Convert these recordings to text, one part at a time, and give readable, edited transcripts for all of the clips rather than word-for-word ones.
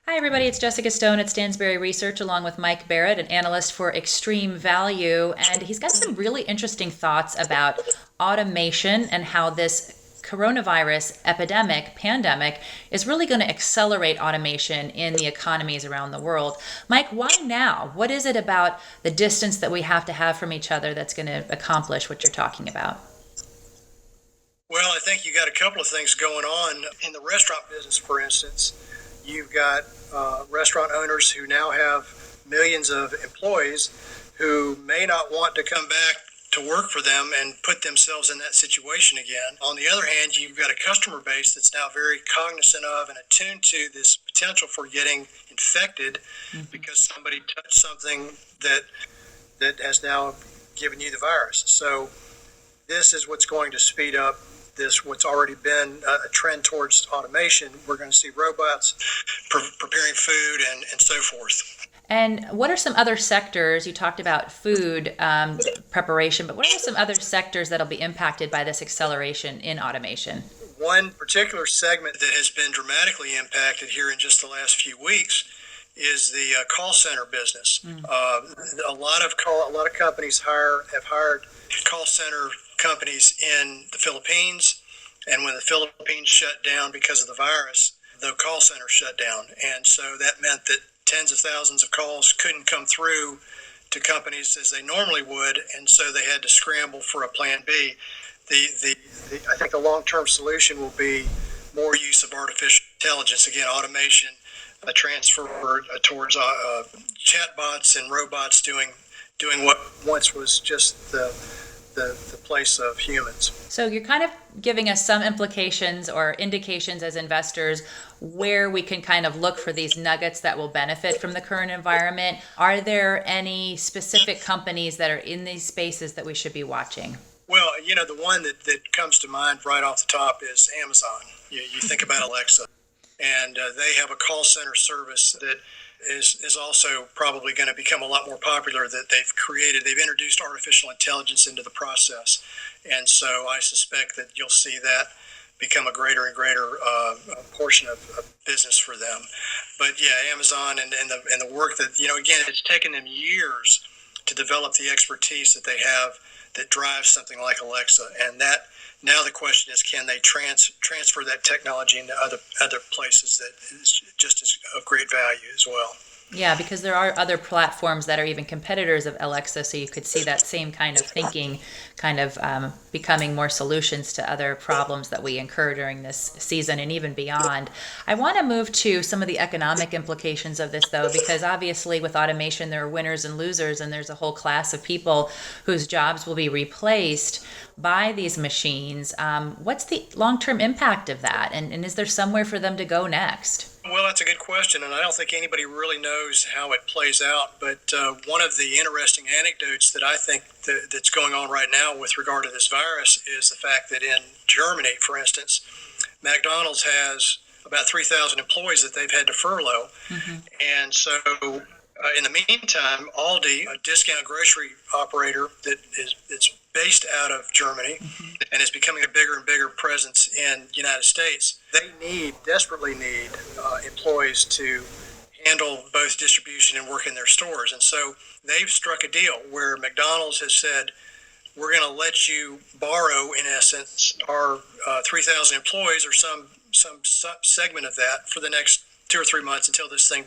Hi, everybody. It's Jessica Stone at Stansberry Research, along with Mike Barrett, an analyst for Extreme Value. And he's got some really interesting thoughts about automation and how this coronavirus pandemic, is really going to accelerate automation in the economies around the world. Mike, why now? What is it about the distance that we have to have from each other that's going to accomplish what you're talking about? Well, I think you got a couple of things going on in the restaurant business, for instance. You've got restaurant owners who now have millions of employees who may not want to come back to work for them and put themselves in that situation again. On the other hand, you've got a customer base that's now very cognizant of and attuned to this potential for getting infected because somebody touched something that has now given you the virus. So this is what's going to speed up what's already been a trend towards automation. We're going to see robots preparing food and so forth. And what are some other sectors? You talked about food preparation, but what are some other sectors that'll be impacted by this acceleration in automation? One particular segment that has been dramatically impacted here in just the last few weeks is the call center business. A lot of companies have hired call center companies in the Philippines, and when the Philippines shut down because of the virus, the call center shut down, and so that meant that tens of thousands of calls couldn't come through to companies as they normally would, and so they had to scramble for a plan B. I think the long-term solution will be more use of artificial intelligence, again, automation, a transfer towards chatbots and robots doing what once was just the place of humans. So you're kind of giving us some implications or indications as investors where we can kind of look for these nuggets that will benefit from the current environment. Are there any specific companies that are in these spaces that we should be watching? Well, the one that comes to mind right off the top is Amazon. You think about Alexa, and they have a call center service that is also probably going to become a lot more popular that they've introduced artificial intelligence into the process. And so I suspect that you'll see that become a greater and greater portion of business for them. But yeah, Amazon and the work that, again, it's taken them years to develop the expertise that they have that drives something like Alexa. And that now the question is, can they transfer that technology into other places that is just as of great value as well? Yeah, because there are other platforms that are even competitors of Alexa, so you could see that same kind of thinking kind of becoming more solutions to other problems that we incur during this season and even beyond. I want to move to some of the economic implications of this, though, because obviously with automation there are winners and losers, and there's a whole class of people whose jobs will be replaced by these machines. What's the long-term impact of that, and is there somewhere for them to go next? Well, that's a good question, and I don't think anybody really knows how it plays out. But one of the interesting anecdotes that I think that's going on right now with regard to this virus is the fact that in Germany, for instance, McDonald's has about 3,000 employees that they've had to furlough. And so in the meantime, Aldi, a discount grocery operator it's based out of Germany and is becoming a bigger and bigger presence in the United States, they desperately need employees to handle both distribution and work in their stores. And so they've struck a deal where McDonald's has said, we're going to let you borrow, in essence, our 3,000 employees or some segment of that for the next 2 or 3 months until this thing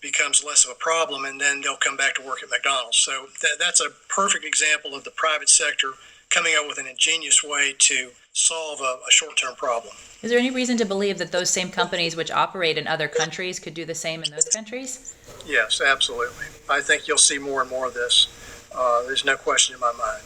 becomes less of a problem, and then they'll come back to work at McDonald's. So that's a perfect example of the private sector coming up with an ingenious way to solve a short-term problem. Is there any reason to believe that those same companies which operate in other countries could do the same in those countries? Yes, absolutely. I think you'll see more and more of this. There's no question in my mind.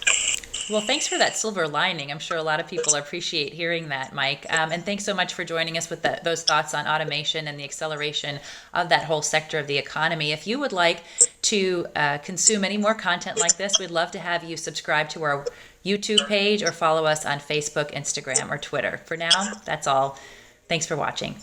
Well, thanks for that silver lining. I'm sure a lot of people appreciate hearing that, Mike. And thanks so much for joining us with those thoughts on automation and the acceleration of that whole sector of the economy. If you would like to consume any more content like this, we'd love to have you subscribe to our YouTube page or follow us on Facebook, Instagram, or Twitter. For now, that's all. Thanks for watching.